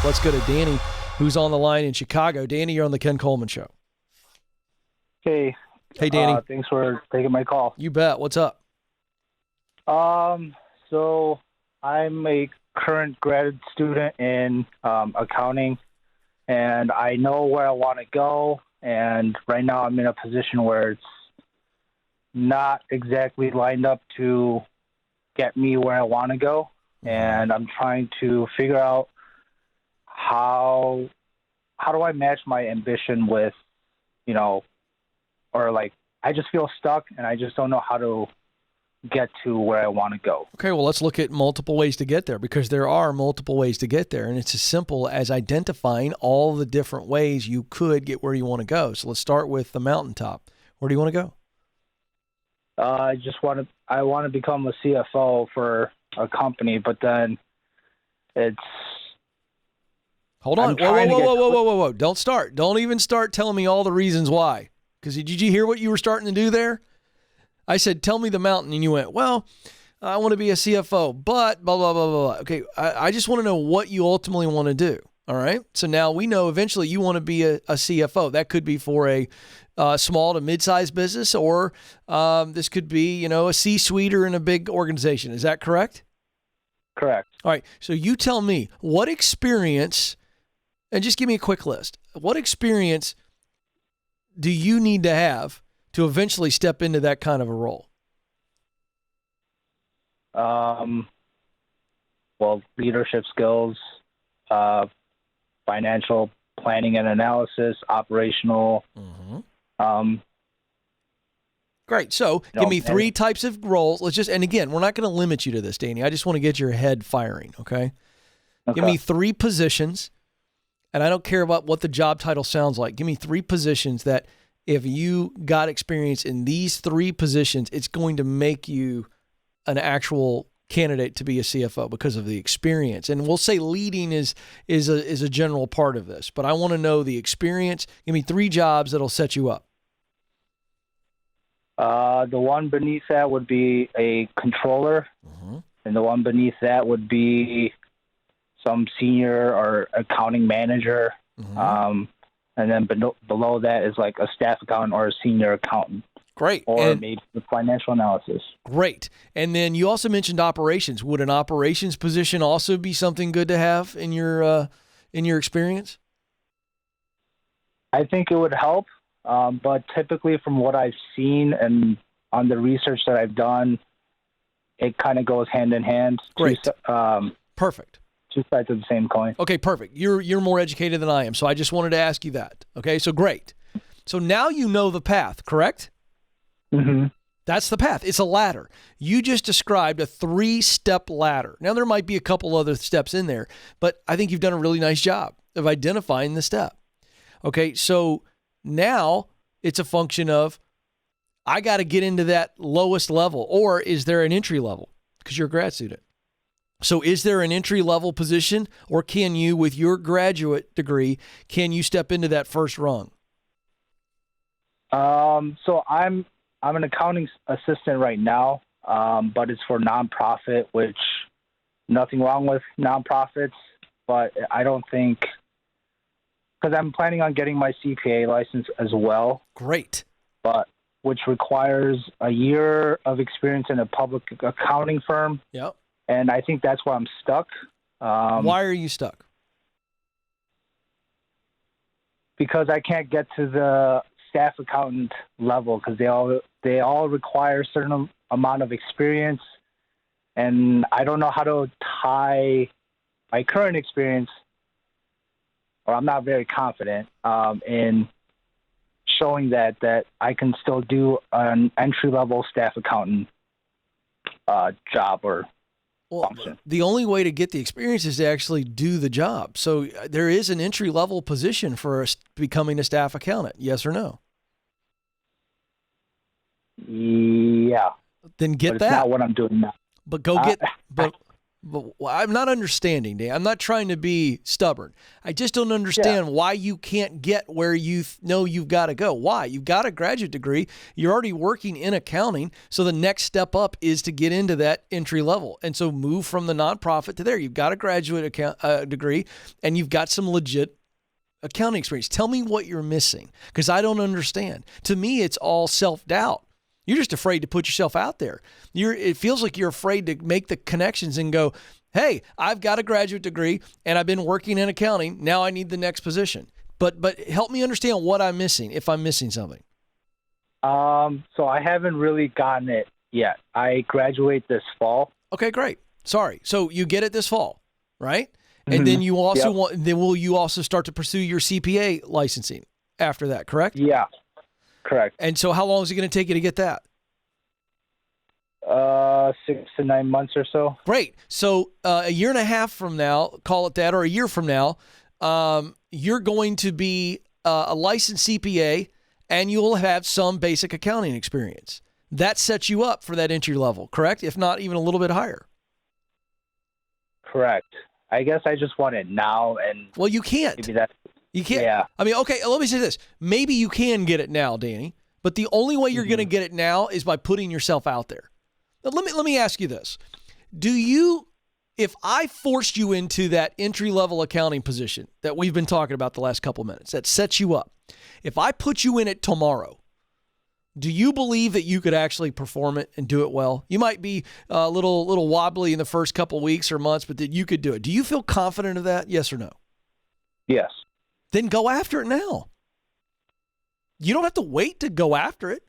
Let's go to Danny, who's on the line in Chicago. Danny, you're on the Ken Coleman Show. Hey. Hey, Danny. Thanks for taking my call. You bet. What's up? So I'm a current grad student in accounting, and I know where I want to go. And right now I'm in a position where it's not exactly lined up to get me where I want to go. And I'm trying to figure out how do I match my ambition with, or like, I just feel stuck and I just don't know how to get to where I want to go. Okay, well, let's look at multiple ways to get there, because there are multiple ways to get there, and it's as simple as identifying all the different ways you could get where you want to go. So let's start with the mountaintop. Where do you want to go? I want to become a CFO for a company, but then it's... Hold on. Whoa. Don't start. Don't even start telling me all the reasons why. Because did you hear what you were starting to do there? I said, tell me the mountain, and you went, well, I want to be a CFO, but blah, blah, blah, blah. Okay, I just want to know what you ultimately want to do, all right? So now we know eventually you want to be a CFO. That could be for a small to mid-sized business, or this could be, a C-suite or in a big organization. Is that correct? Correct. All right, so you tell me, what experience, and just give me a quick list, what experience do you need to have to eventually step into that kind of a role? Well, leadership skills, financial planning and analysis, operational. Great. So give me three types of roles. And again, we're not going to limit you to this, Danny. I just want to get your head firing, okay? Give me three positions, and I don't care about what the job title sounds like. Give me three positions that if you got experience in these three positions, it's going to make you an actual candidate to be a CFO because of the experience. And we'll say leading is a general part of this, but I want to know the experience. Give me three jobs that'll set you up. The one beneath that would be a controller, and the one beneath that would be some senior or accounting manager. And then below that is like a staff accountant or a senior accountant. Great. Or maybe the financial analysis. Great. And then you also mentioned operations. Would an operations position also be something good to have in your experience? I think it would help, but typically from what I've seen and on the research that I've done, it kind of goes hand in hand. Great. Perfect. Two sides of the same coin. Okay, perfect. You're more educated than I am, so I just wanted to ask you that. Okay, so great. So now you know the path, correct? That's the path. It's a ladder. You just described a 3-step ladder. Now, there might be a couple other steps in there, but I think you've done a really nice job of identifying the step. Okay, so now it's a function of, I got to get into that lowest level, or is there an entry level? Because you're a grad student. So is there an entry-level position, or can you, with your graduate degree, can you step into that first rung? So I'm an accounting assistant right now, but it's for nonprofit, which nothing wrong with nonprofits, but I don't think, because I'm planning on getting my CPA license as well. Great. But which requires a year of experience in a public accounting firm. Yep. And I think that's where I'm stuck. Why are you stuck? Because I can't get to the staff accountant level, because they all require a certain amount of experience, and I don't know how to tie my current experience, or I'm not very confident in showing that I can still do an entry-level staff accountant job or function. The only way to get the experience is to actually do the job. So there is an entry-level position for becoming a staff accountant, yes or no? Yeah. Then get but that. It's not what I'm doing now. But go get But I'm not understanding, Dan. I'm not trying to be stubborn. I just don't understand why you can't get where you know you've got to go. Why? You've got a graduate degree. You're already working in accounting. So the next step up is to get into that entry level. And so move from the nonprofit to there. You've got a graduate degree and you've got some legit accounting experience. Tell me what you're missing, because I don't understand. To me, it's all self-doubt. You're just afraid to put yourself out there. It feels like you're afraid to make the connections and go, hey, I've got a graduate degree and I've been working in accounting. Now I need the next position. But help me understand what I'm missing, if I'm missing something. So I haven't really gotten it yet. I graduate this fall. Okay, great. Sorry. So you get it this fall, right? And then you also will you also start to pursue your CPA licensing after that, correct? Yeah. Correct. And so how long is it going to take you to get that? 6 to 9 months or so. Great. So a year and a half from now, call it that, or a year from now, you're going to be a licensed CPA and you'll have some basic accounting experience. That sets you up for that entry level, correct? If not even a little bit higher. Correct. I guess I just want it now. And well, you can't. Maybe that's... You can't. Yeah. I mean, okay, let me say this. Maybe you can get it now, Danny, but the only way you're going to get it now is by putting yourself out there. Now, let me ask you this. If I forced you into that entry-level accounting position that we've been talking about the last couple minutes, that sets you up, if I put you in it tomorrow, do you believe that you could actually perform it and do it well? You might be a little wobbly in the first couple weeks or months, but that you could do it. Do you feel confident of that? Yes or no? Yes. Then go after it now. You don't have to wait to go after it.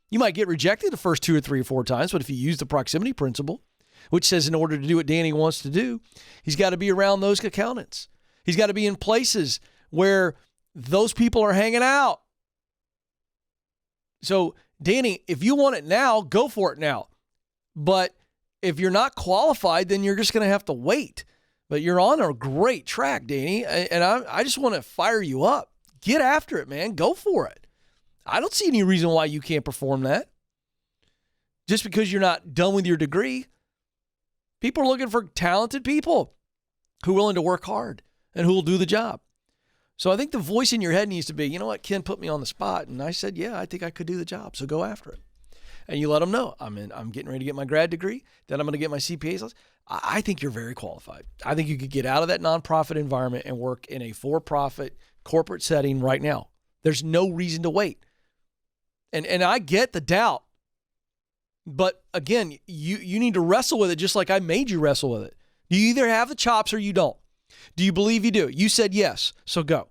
You might get rejected the first 2 or 3 or 4 times, but if you use the proximity principle, which says in order to do what Danny wants to do, he's got to be around those accountants. He's got to be in places where those people are hanging out. So, Danny, if you want it now, go for it now. But if you're not qualified, then you're just going to have to wait. But you're on a great track, Danny, and I just want to fire you up. Get after it, man. Go for it. I don't see any reason why you can't perform that. Just because you're not done with your degree. People are looking for talented people who are willing to work hard and who will do the job. So I think the voice in your head needs to be, you know what, Ken put me on the spot, and I said, yeah, I think I could do the job, so go after it. And you let them know, I'm getting ready to get my grad degree, then I'm going to get my CPA's license. I think you're very qualified. I think you could get out of that nonprofit environment and work in a for-profit corporate setting right now. There's no reason to wait. And I get the doubt. But again, you need to wrestle with it just like I made you wrestle with it. You either have the chops or you don't. Do you believe you do? You said yes, so go.